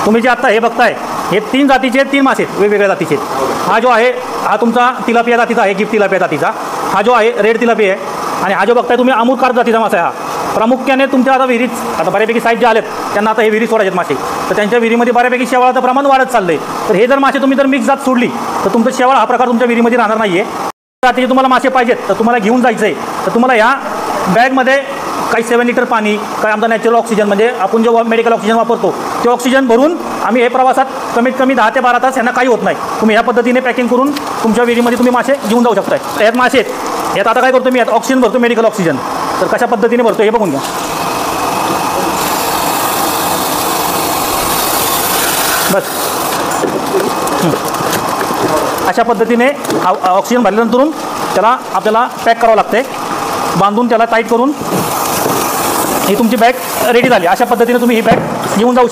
तुम्ही जे आत्ता हे बघताय हे 3 जातीचे 3 मासे आहेत, वेगवेगळ्या जातीचे. हा जो आहे हा तुमचा तिलापिया जातीचा आहे, गिफ्ट तिलापिया जातीचा. हा जो आहे रेड तिलापिया आहे. आणि हा जो बघताय तुम्ही अमूर कार्प जातीचा मासा आहे. हा प्रामुख्याने तुमच्या आता विहिरीत, आता बऱ्यापैकी साईज जे आलेत त्यांना आता हे विहिरीत सोडायचे मासे, तर त्यांच्या विहिरीमध्ये बऱ्यापैकी शेवाळाचं प्रमाण वाढत चाललं आहे. तर हे जर मासे तुम्ही जर मिक्स जात सोडली तर तुमचं शेवाळ हा प्रकार तुमच्या विहिरीमध्ये राहणार नाही आहे. जातीचे तुम्हाला मासे पाहिजेत तर तुम्हाला घेऊन जायचं आहे. तर तुम्हाला ह्या बॅगमध्ये काही 7 लिटर पाणी, काही आमचा नॅचरल ऑक्सिजन म्हणजे आपण जो मेडिकल ऑक्सिजन वापरतो ते ऑक्सिजन भरून आम्ही हे प्रवासात कमीत कमी 10 ते 12 तास यांना काही होत नाही. तुम्ही ह्या पद्धतीने पॅकिंग करून तुमच्या विहिरीमध्ये तुम्ही मासे घेऊन जाऊ शकताय. तर यात मासे आहेत. यात आता काय करतो मी, यात ऑक्सिजन भरतो, मेडिकल ऑक्सिजन. तर कशा पद्धतीने भरतो हे बघून घ्या. बस अशा पद्धतीने ऑक्सिजन भरल्यानंतर त्याला आपल्याला पॅक करावं लागते, बांधून त्याला टाईट करून ही तुमची बॅग रेडी झाली. अशा पद्धतीने तुम्ही ही बॅग घेऊन जाऊ शकता.